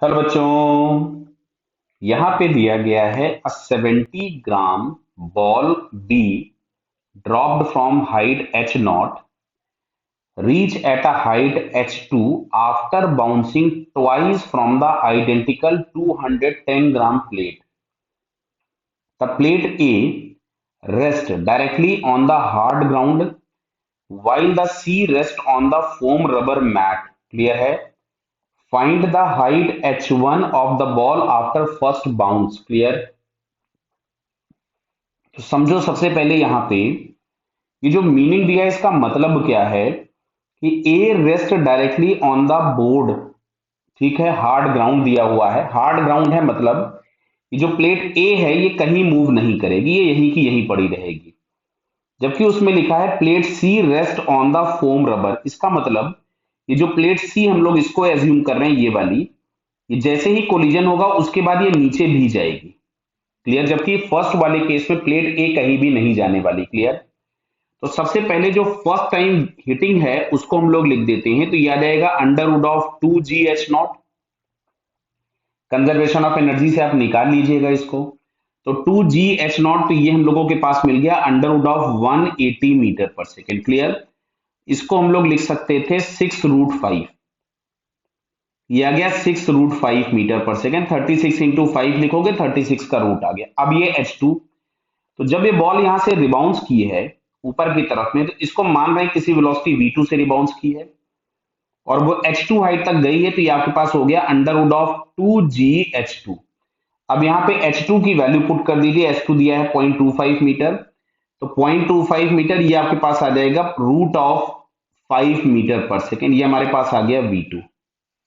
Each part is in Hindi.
हेलो बच्चों, यहाँ पे दिया गया है a 70 gram ball be dropped from height h naught reach at a height h2 after bouncing twice from the identical 210 gram plate. The plate A rests directly on the hard ground while the C rests on the foam rubber mat. Clear है? Find the height h1 of the ball after first bounce. Clear? तो समझो सबसे पहले यहाँ पे ये जो मीनिंग दिया है इसका मतलब क्या है कि a rest directly on the board. ठीक है, हार्ड ग्राउंड दिया हुआ है। हार्ड ग्राउंड है मतलब ये जो प्लेट ए है ये कहीं मूव नहीं करेगी, ये यहीं की यहीं पड़ी रहेगी। जबकि उसमें लिखा है plate C rest on the foam rubber. इसका मतलब ये जो प्लेट सी हम लोग इसको एज्यूम कर रहे हैं, ये वाली, ये जैसे ही कोलिजन होगा उसके बाद ये नीचे भी जाएगी। क्लियर? जबकि फर्स्ट वाले केस में प्लेट ए कहीं भी नहीं जाने वाली। क्लियर? तो सबसे पहले जो फर्स्ट टाइम हिटिंग है उसको हम लोग लिख देते हैं, तो याद आएगा under root of 2GH0। Conservation of energy से आप निकाल लीजिएगा इसको। तो 2GH0 तो ये हम लोगों के पास मिल गया अंडर रूट ऑफ 180 मीटर पर सेकेंड। क्लियर? इसको हम लोग लिख सकते थे 6√5। ये आ गया 6√5 मीटर पर सेकेंड। 36 इंटू 5 लिखोगे 36 का रूट आ गया। अब ये H2, तो जब ये बॉल यहां से रिबाउंस की है ऊपर की तरफ में, तो इसको मान रहे हैं किसी वेलोसिटी v2 से रिबाउंस की है और वो h2 हाइट तक गई है, तो ये आपके पास हो गया अंडर रूट ऑफ 2GH2। अब यहाँ पे h2 की वैल्यू पुट कर दीजिए। h2 दिया है 0.25 मीटर, तो 0.25 मीटर ये आपके पास आ जाएगा रूट ऑफ 5 मीटर पर सेकेंड। ये हमारे पास आ गया v2।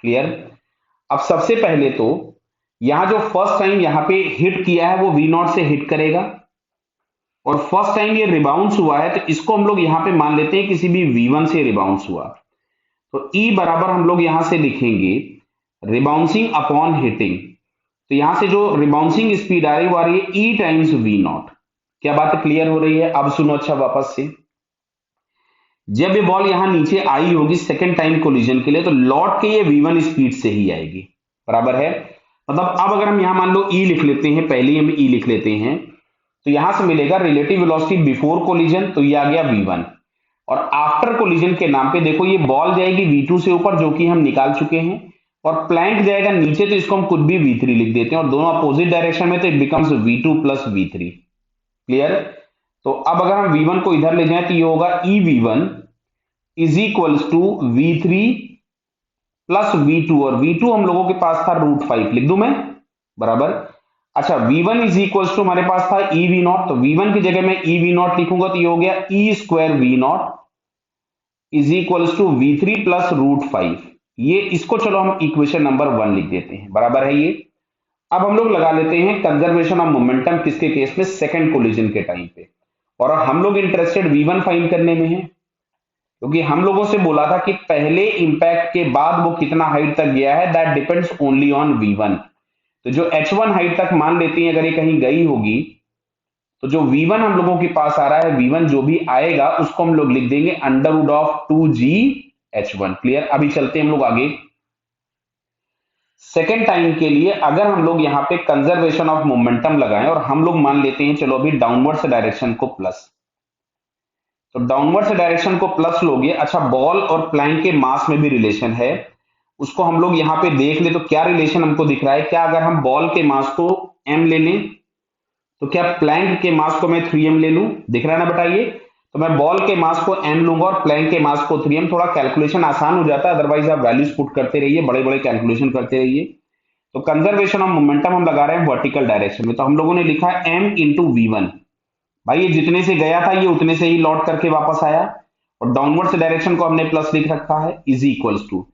क्लियर? अब सबसे पहले तो यहाँ जो फर्स्ट टाइम यहाँ पे हिट किया है वो v0 से हिट करेगा और फर्स्ट टाइम ये रिबाउंस हुआ है, तो इसको हम लोग यहां पे मान लेते हैं किसी भी v1 से रिबाउंस हुआ। तो E बराबर हम लोग यहां से लिखेंगे रिबाउंसिंग अपॉन हिटिंग। तो यहां से जो रिबाउंसिंग स्पीड आ रही है वो आ रही है E टाइम्स v0। क्या बात क्लियर हो रही है? अब सुनो अच्छा वापस से। जब ये बॉल यहां नीचे आई होगी सेकेंड टाइम कोलिजन के लिए, तो लौट के ये v1 स्पीड से ही आएगी। बराबर है? मतलब अब अगर हम यहां मान लो E लिख लेते हैं, पहले हम E लिख लेते हैं, तो यहां से मिलेगा रिलेटिव वेलोसिटी बिफोर कोलिजन, तो ये आ गया v1। और आफ्टर कोलिजन के नाम पे देखो ये बॉल जाएगी v2 से ऊपर जो कि हम निकाल चुके हैं, और प्लैंक जाएगा नीचे, तो इसको हम कुछ भी v3 लिख देते हैं और दोनों अपोजिट डायरेक्शन में, तो it becomes v2 plus v3। Clear? तो अब अगर हम v1 को इधर ले जाएं तो ये होगा e v1 is equals to v3 plus v2, और v2 हम लोगों के पास था √5। लिख दूं मैं? बराबर। अच्छा, v1 इज इक्वल टू हमारे पास था ई वी नॉट, तो v1 की जगह मैं ई वी नॉट लिखूंगा तो ये हो गया E square V naught is equal to v3 plus √5। ये इसको चलो हम इक्वेशन नंबर 1 लिख देते हैं। बराबर है ये। अब हम लोग लगा लेते हैं कंजर्वेशन ऑफ मोमेंटम किसके केस में? सेकंड कोलिजन के टाइम पे। और हम लोग इंटरेस्टेड v1 फाइंड करने में है, क्योंकि हम लोगों से बोला था कि पहले इंपैक्ट के बाद वो कितना हाइट तक गया है, that depends only on v1। तो जो h1 हाइट तक मान लेती है अगर ये कहीं गई होगी, तो जो v1 हम लोगों के पास आ रहा है, v1 जो भी आएगा उसको हम लोग लिख देंगे under root of 2GH1। Clear? अभी चलते हैं हम लोग आगे। सेकेंड टाइम के लिए अगर हम लोग यहाँ पे कंजर्वेशन ऑफ मोमेंटम लगाएं और हम लोग मान लेते हैं चलो अभी डाउनवर्ड्स डायरेक्शन को प्लस, तो डाउनवर्ड्स डायरेक्शन को प्लस लोगे। अच्छा, बॉल और प्लैंक के मास में भी रिलेशन है, उसको हम लोग यहाँ पे देख ले तो क्या रिलेशन हमको दिख रहा है। क्या अगर हम बॉल के मास को m ले लें तो क्या प्लैंक के मास को मैं 3m ले लूं? दिख रहा है ना? बताइए। तो मैं बॉल के मास को m लूंगा और प्लैंक के मास को 3m। थोड़ा कैलकुलेशन आसान हो जाता है, अदरवाइज आप वैल्यूज पुट करते रहिए, बड़े बड़े कैलकुलेशन करते रहिए। तो कंजर्वेशन ऑफ मोमेंटम हम लगा रहे हैं वर्टिकल डायरेक्शन में, तो हम लोगों ने लिखा है m इंटू v1। भाई ये जितने से गया था ये उतने से ही लौट करके वापस आया, और डाउनवर्ड्स डायरेक्शन को हमने प्लस लिख रखा है, इज इक्वल्स टू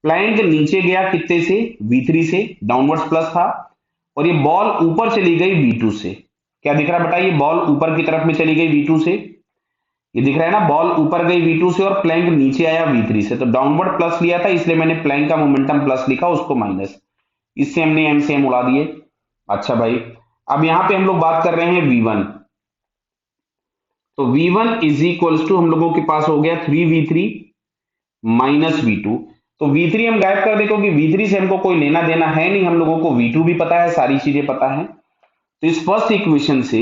प्लैंक नीचे गया कितने से? v3 से, डाउनवर्ड्स प्लस था, और ये बॉल ऊपर चली गई v2 से। क्या दिख रहा है? बताइए। बॉल ऊपर की तरफ में चली गई v2 से, ये दिख रहा है ना? बॉल ऊपर गई v2 से और प्लैंक नीचे आया v3 से, तो डाउनवर्ड प्लस लिया था इसलिए मैंने प्लैंक का मोमेंटम प्लस लिखा, उसको माइनस, इससे हमने m से m उड़ा दिए। अच्छा भाई, अब यहां पे हम लोग बात कर रहे हैं v1, तो v1 इज इक्वल्स टू हम लोगों के पास हो गया 3v3 माइनस v2। तो V3 हम गायब कर दे, क्योंकि V3 से हमको कोई लेना देना है नहीं, हम लोगों को V2 भी पता है, सारी चीजें पता है। तो इस फर्स्ट इक्वेशन से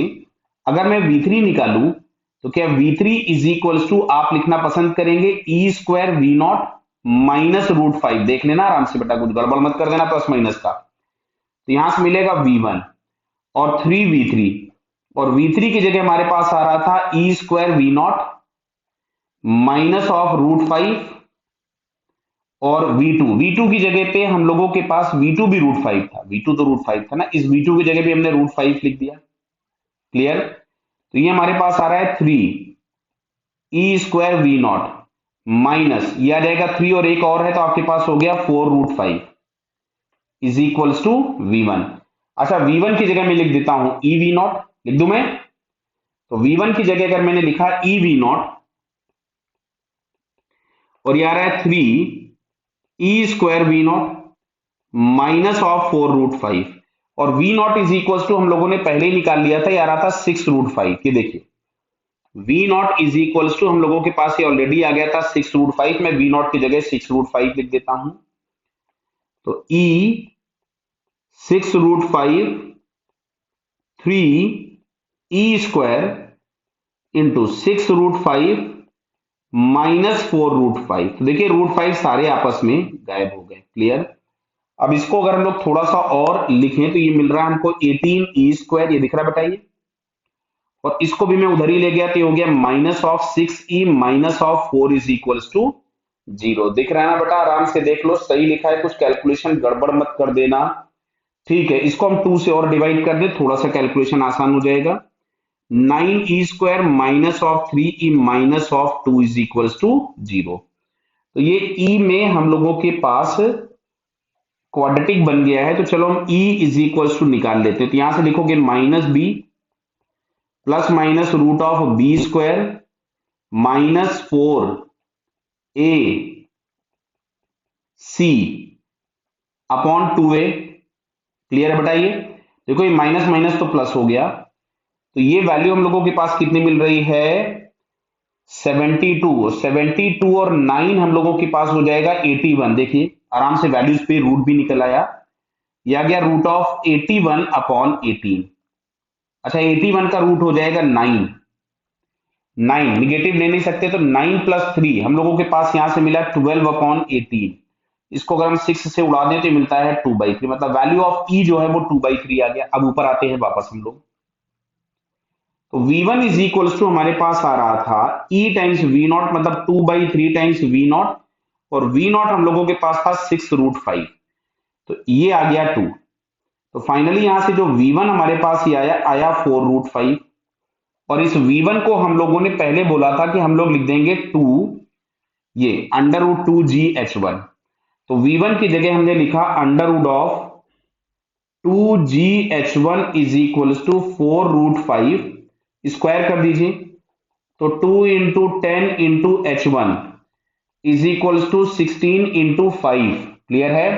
अगर मैं V3 निकालूं तो क्या V3 इज इक्वल्स टू, आप लिखना पसंद करेंगे ई स्क्वायर वी नॉट माइनस √5। देख लेना आराम से बेटा, कुछ गड़बड़ मत कर देना प्लस माइनस का। तो यहां से मिलेगा V1 और 3V3, और V3 की जगह हमारे पास आ रहा था E square V naught minus of √5, और V2 की जगह पे हम लोगों के पास V2 भी √5 था, V2 तो √5 था ना, इस V2 की जगह पे हमने √5 लिख दिया। क्लियर? तो ये हमारे पास आ रहा है 3 E square V naught minus, ये आ जाएगा 3 और एक और है तो आपके पास हो गया 4√5 इज इक्वल्स टू V1। अच्छा, V1 की जगह मैं लिख देता हूं ई वी नॉट, लिख दूं मैं? तो V1 की जगह अगर मैंने लिखा ई वी नॉट, और ये आ रहा है 3 E square V naught minus of 4√5, और V naught is equal to हम लोगों ने पहले ही निकाल लिया था, ये आ रहा था 6√5। ये देखिए v naught is equal to हम लोगों के पास ये ऑलरेडी आ गया था 6√5, मैं वी नॉट की जगह 6√5 लिख देता हूं। तो ई 6√5 3 ई स्क्वायर इंटू 6√5 माइनस 4√5। तो देखिए √5 सारे आपस में गायब हो गए। क्लियर? अब इसको अगर हम लोग थोड़ा सा और लिखें तो ये मिल रहा है हमको 18 ई स्क्वायर, ये दिख रहा है बताइए, और इसको भी मैं उधर ही ले गया तो ये हो गया minus of 6e minus of 4 is equals to 0। दिख रहा है ना बेटा? आराम से देख लो, सही लिखा है, कुछ कैलकुलेशन गड़बड़ मत कर देना। ठीक है, इसको हम 2 से और डिवाइड कर दे, थोड़ा सा कैलकुलेशन आसान हो जाएगा। 9e square minus of 3e minus of 2 is equals to 0। तो ये e में हम लोगों के पास क्वाड्रेटिक बन गया है, तो चलो हम e इज इक्वल्स टू निकाल लेते हैं। तो यहां से लिखोगे minus b plus minus root of b square minus 4 a c upon 2a। Clear है बताइए? देखो ये माइनस माइनस तो प्लस हो गया, तो ये वैल्यू हम लोगों के पास कितनी मिल रही है? 72 और 9 हम लोगों के पास हो जाएगा 81। देखिए आराम से वैल्यूज पे रूट भी निकल आया, यह आ गया रूट ऑफ 81 अपॉन 18। अच्छा, 81 का रूट हो जाएगा 9, 9 निगेटिव ले नहीं सकते, तो 9 प्लस 3 हम लोगों के पास यहां से मिला 12 अपॉन 18। इसको अगर हम 6 से उड़ा दें तो मिलता है 2/3, मतलब वैल्यू ऑफ ई जो है वो 2/3 आ गया। अब ऊपर आते हैं वापस हम लोग, तो V1 इज इक्वल टू हमारे पास आ रहा था E टाइम्स वी नॉट, मतलब 2/3 टाइम्स वी नॉट, और वी नॉट हम लोगों के पास था 6√5, तो ये आ गया 2। तो फाइनली यहां से जो V1 हमारे पास ये आया 4√5, और इस V1 को हम लोगों ने पहले बोला था कि हम लोग लिख देंगे 2 ये √2GH1। तो V1 की जगह हमने लिखा √2GH1 is equal to 4√5, square कर दीजिए, तो 2 into 10 into H1 is equal to 16 into 5। Clear है?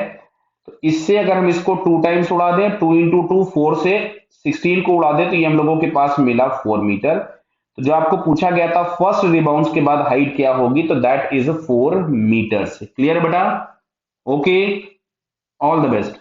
तो इससे अगर हम इसको 2 टाइम्स उड़ा दें, 2 इंटू 2 4 से 16 को उड़ा दें, तो ये हम लोगों के पास मिला 4 मीटर। तो जो आपको पूछा गया था फर्स्ट रिबाउंड के बाद हाइट क्या होगी, तो दैट इज 4 मीटर। क्लियर बेटा? Okay, all the best.